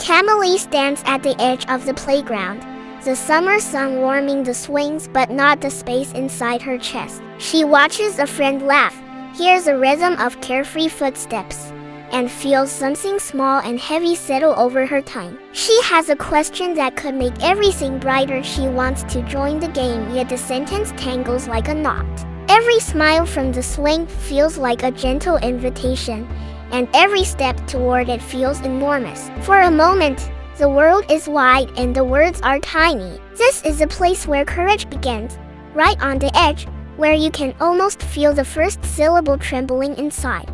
Camellie stands at the edge of the playground, the summer sun warming the swings but not the space inside her chest. She watches a friend laugh, hears a rhythm of carefree footsteps, and feels something small and heavy settle over her tongue. She has a question that could make everything brighter. She wants to join the game, yet the sentence tangles like a knot. Every smile from the swing feels like a gentle invitation, and every step toward it feels enormous. For a moment, the world is wide and the words are tiny. This is a place where courage begins, right on the edge, where you can almost feel the first syllable trembling inside.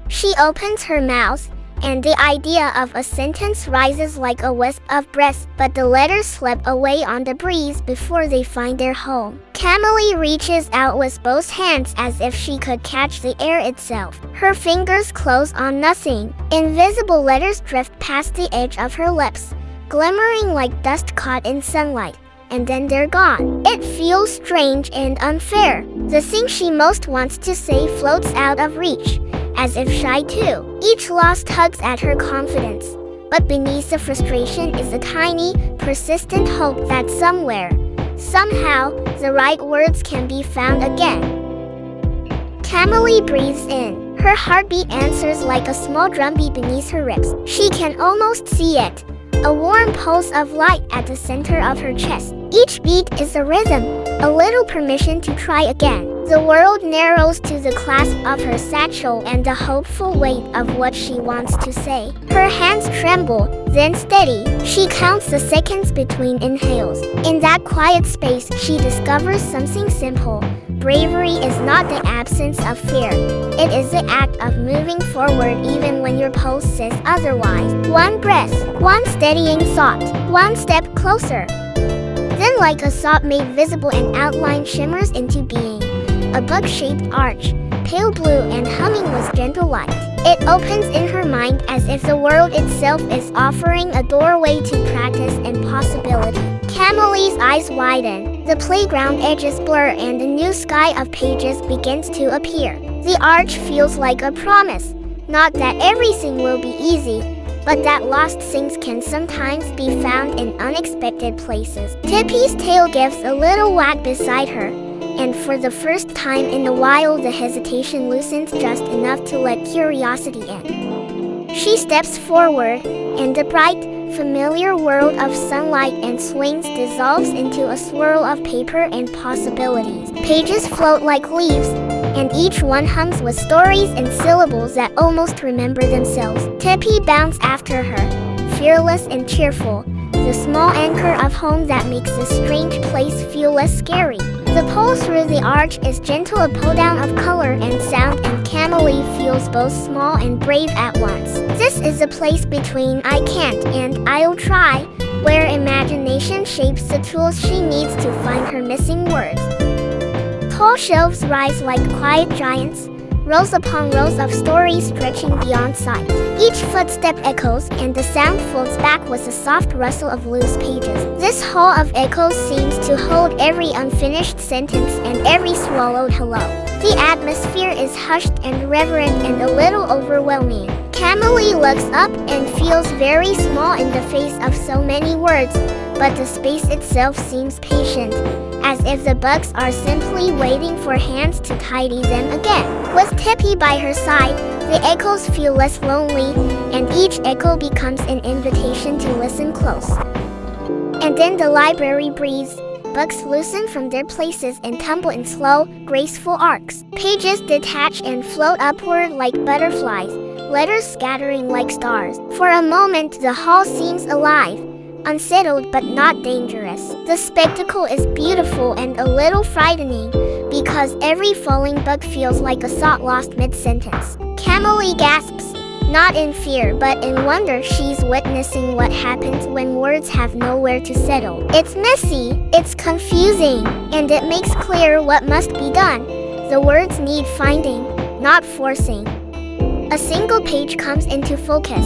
She opens her mouth, and the idea of a sentence rises like a wisp of breath, but the letters slip away on the breeze before they find their home. Camellie reaches out with both hands as if she could catch the air itself. Her fingers close on nothing. Invisible letters drift past the edge of her lips, glimmering like dust caught in sunlight, and then they're gone. It feels strange and unfair. The thing she most wants to say floats out of reach, as if shy too. Each loss tugs at her confidence, but beneath the frustration is a tiny, persistent hope that somewhere, somehow, the right words can be found again. Camellie breathes in. Her heartbeat answers like a small drumbeat beneath her ribs. She can almost see it, a warm pulse of light at the center of her chest. Each beat is a rhythm, a little permission to try again. The world narrows to the clasp of her satchel and the hopeful weight of what she wants to say. Her hands tremble, then steady. She counts the seconds between inhales. In that quiet space, she discovers something simple. Bravery is not the absence of fear. It is the act of moving forward even when your pulse says otherwise. One breath, one steadying thought, one step closer. Then like a thought made visible, an outline shimmers into being. A bug-shaped arch, pale blue and humming with gentle light. It opens in her mind as if the world itself is offering a doorway to practice and possibility. Camellie's eyes widen. The playground edges blur and a new sky of pages begins to appear. The arch feels like a promise, not that everything will be easy, but that lost things can sometimes be found in unexpected places. Tippie's tail gives a little wag beside her, and for the first time in a while the hesitation loosens just enough to let curiosity in. She steps forward, and the bright, familiar world of sunlight and swings dissolves into a swirl of paper and possibilities. Pages float like leaves, and each one hums with stories and syllables that almost remember themselves. Tippie bounds after her, fearless and cheerful, the small anchor of home that makes this strange place feel less scary. The pull through the arch is gentle, a pull down of color and sound, and Camellie feels both small and brave at once. This is a place between I can't and I'll try, where imagination shapes the tools she needs to find her missing words. Tall shelves rise like quiet giants, rows upon rows of stories stretching beyond sight. Each footstep echoes, and the sound floats back with a soft rustle of loose pages. This hall of echoes seems to hold every unfinished sentence and every swallowed hello. The atmosphere is hushed and reverent and a little overwhelming. Camellie looks up and feels very small in the face of so many words, but the space itself seems patient, as if the bugs are simply waiting for hands to tidy them again. With Tippie by her side, the echoes feel less lonely, and each echo becomes an invitation to listen close. And then the library breathes. Books loosen from their places and tumble in slow, graceful arcs. Pages detach and float upward like butterflies, letters scattering like stars. For a moment, the hall seems alive, unsettled but not dangerous. The spectacle is beautiful and a little frightening, because every falling book feels like a thought lost mid-sentence. Camellie gasps, not in fear but in wonder. She's witnessing what happens when words have nowhere to settle. It's messy, it's confusing, and it makes clear what must be done. The words need finding, not forcing. A single page comes into focus.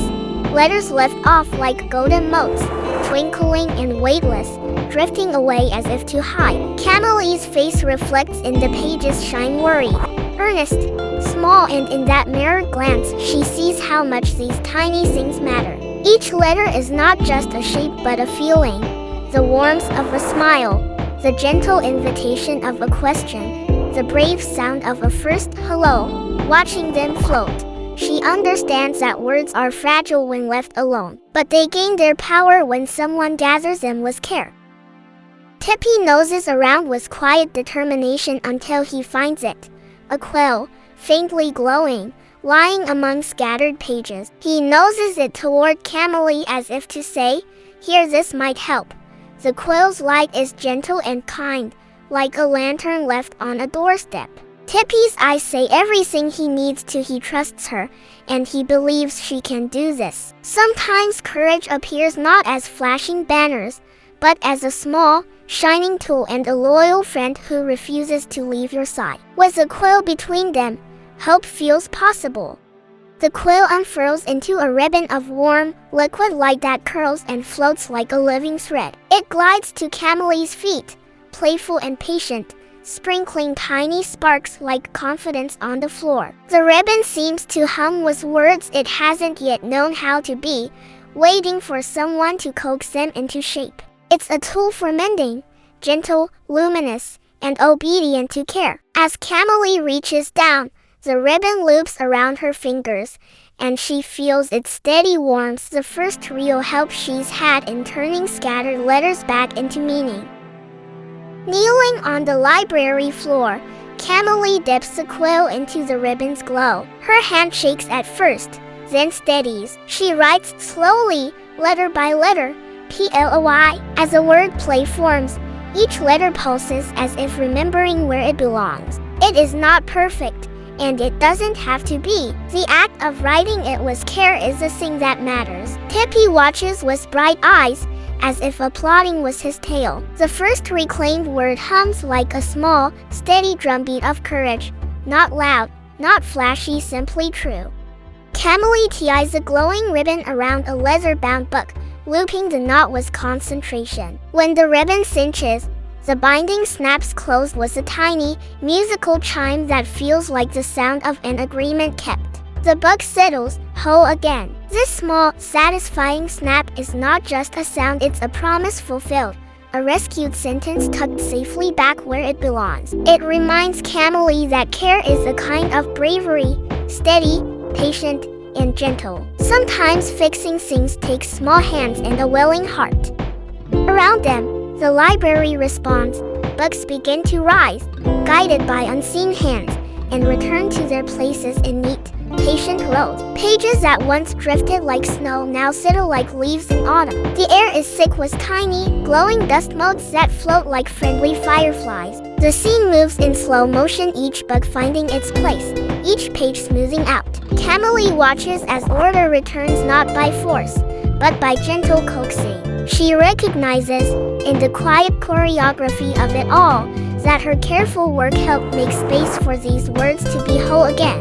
Letters left off like golden motes, twinkling and weightless, drifting away as if to hide. Camellie's face reflects in the page's shine, worried, earnest, small, and in that mirrored glance she sees how much these tiny things matter. Each letter is not just a shape but a feeling, the warmth of a smile, the gentle invitation of a question, the brave sound of a first hello. Watching them float, she understands that words are fragile when left alone, but they gain their power when someone gathers them with care. Tippie noses around with quiet determination until he finds it, a quill, faintly glowing, lying among scattered pages. He noses it toward Camellie as if to say, "Here, this might help." The quill's light is gentle and kind, like a lantern left on a doorstep. Tippie's eyes say everything he needs to. He trusts her, and he believes she can do this. Sometimes courage appears not as flashing banners, but as a small, shining tool and a loyal friend who refuses to leave your side. With a quill between them, hope feels possible. The quill unfurls into a ribbon of warm, liquid light that curls and floats like a living thread. It glides to Camellie's feet, playful and patient, sprinkling tiny sparks like confidence on the floor. The ribbon seems to hum with words it hasn't yet known how to be, waiting for someone to coax them into shape. It's a tool for mending, gentle, luminous, and obedient to care. As Camellie reaches down, the ribbon loops around her fingers, and she feels its steady warmth, the first real help she's had in turning scattered letters back into meaning. Kneeling on the library floor, Camellie dips the quill into the ribbon's glow. Her hand shakes at first, then steadies. She writes slowly, letter by letter, P-L-O-I. As a wordplay forms, each letter pulses as if remembering where it belongs. It is not perfect, and it doesn't have to be. The act of writing it with care is the thing that matters. Tippie watches with bright eyes, as if applauding with his tail. The first reclaimed word hums like a small, steady drumbeat of courage, not loud, not flashy, simply true. Camellie ties a glowing ribbon around a leather-bound book, looping the knot with concentration. When the ribbon cinches, the binding snaps closed with a tiny, musical chime that feels like the sound of an agreement kept. The book settles, whole again. This small, satisfying snap is not just a sound, it's a promise fulfilled, a rescued sentence tucked safely back where it belongs. It reminds Camellie that care is a kind of bravery, steady, patient, and gentle. Sometimes fixing things takes small hands and a willing heart. Around them, the library responds. Books begin to rise, guided by unseen hands, and return to their places in neat, patient rows. Pages that once drifted like snow now settle like leaves in autumn. The air is thick with tiny, glowing dust motes that float like friendly fireflies. The scene moves in slow motion, each book finding its place, each page smoothing out. Camellie watches as order returns not by force, but by gentle coaxing. She recognizes, in the quiet choreography of it all, that her careful work helped make space for these words to be whole again.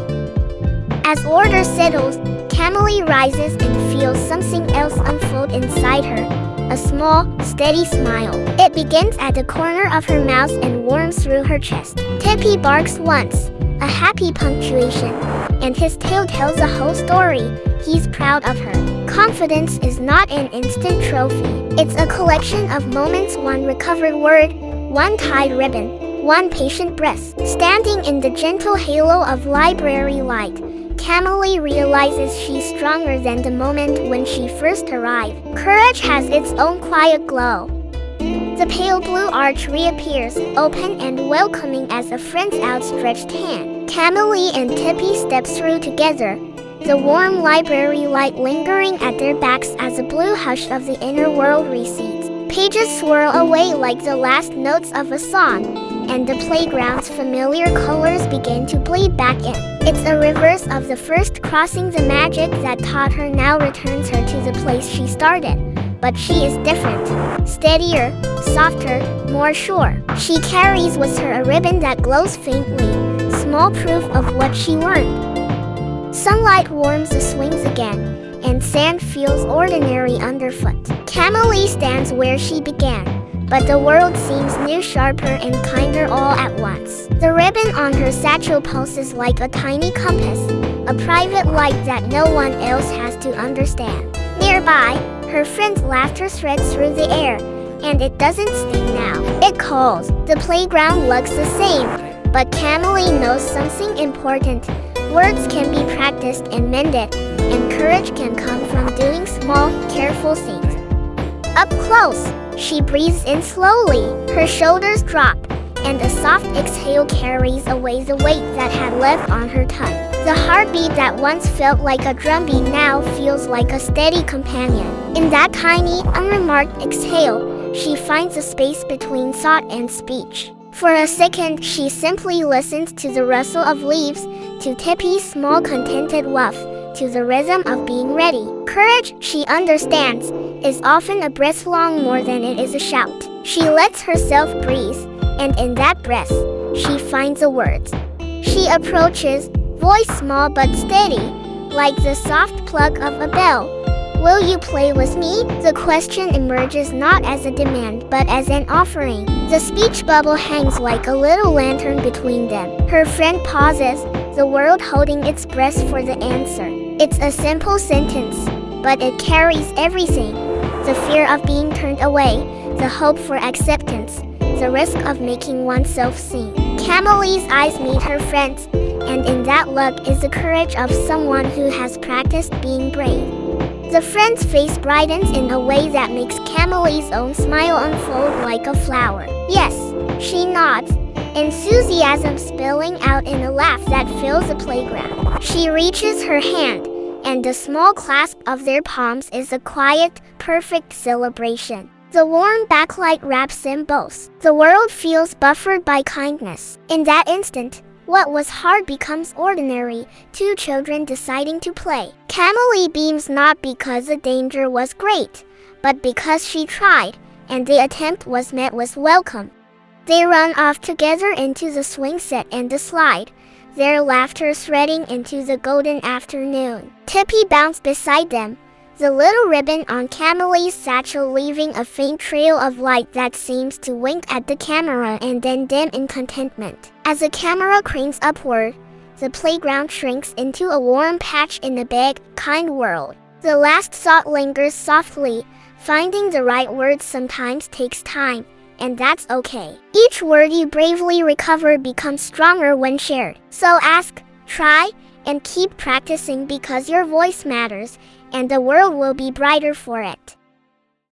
As order settles, Camellie rises and feels something else unfold inside her, a small, steady smile. It begins at the corner of her mouth and warms through her chest. Tippie barks once, a happy punctuation, and his tail tells the whole story. He's proud of her. Confidence is not an instant trophy. It's a collection of moments, one recovered word, one tied ribbon, one patient breath. Standing in the gentle halo of library light, Camellie realizes she's stronger than the moment when she first arrived. Courage has its own quiet glow. The pale blue arch reappears, open and welcoming as a friend's outstretched hand. Camellie and Tippie step through together, the warm library light lingering at their backs as the blue hush of the inner world recedes. Pages swirl away like the last notes of a song, and the playground's familiar colors begin to bleed back in. It's a reverse of the first crossing. The magic that taught her now returns her to the place she started. But she is different, steadier, softer, more sure. She carries with her a ribbon that glows faintly, small proof of what she learned. Sunlight warms the swings again, and sand feels ordinary underfoot. Camellie stands where she began, but the world seems new, sharper and kinder all at once. The ribbon on her satchel pulses like a tiny compass, a private light that no one else has to understand. Nearby, her friend's laughter spreads through the air, and it doesn't sting now. It calls. The playground looks the same, but Camellie knows something important. Words can be practiced and mended, and courage can come from doing small, careful things. Up close, she breathes in slowly. Her shoulders drop, and a soft exhale carries away the weight that had left on her tongue. The heartbeat that once felt like a drumbeat now feels like a steady companion. In that tiny, unremarked exhale, she finds a space between thought and speech. For a second, she simply listens to the rustle of leaves, to Tippie's small contented woof, to the rhythm of being ready. Courage, she understands, is often a breath long more than it is a shout. She lets herself breathe, and in that breath, she finds the words. She approaches, voice small but steady, like the soft plug of a bell. Will you play with me? The question emerges not as a demand but as an offering. The speech bubble hangs like a little lantern between them. Her friend pauses, the world holding its breath for the answer. It's a simple sentence, but it carries everything. The fear of being turned away, the hope for acceptance, the risk of making oneself seen. Camellie's eyes meet her friend's, and in that look is the courage of someone who has practiced being brave. The friend's face brightens in a way that makes Camellie's own smile unfold like a flower. Yes, she nods, enthusiasm spilling out in a laugh that fills the playground. She reaches her hand, and the small clasp of their palms is a quiet, perfect celebration. The warm backlight wraps them both. The world feels buffered by kindness. In that instant, what was hard becomes ordinary, two children deciding to play. Camellie beams not because the danger was great, but because she tried, and the attempt was met with welcome. They run off together into the swing set and the slide, their laughter threading into the golden afternoon. Tippie bounced beside them, the little ribbon on Camellie's satchel leaving a faint trail of light that seems to wink at the camera and then dim in contentment. As the camera cranes upward, the playground shrinks into a warm patch in a big, kind world. The last thought lingers softly. Finding the right words sometimes takes time, and that's okay. Each word you bravely recover becomes stronger when shared. So ask, try, and keep practicing because your voice matters, and the world will be brighter for it.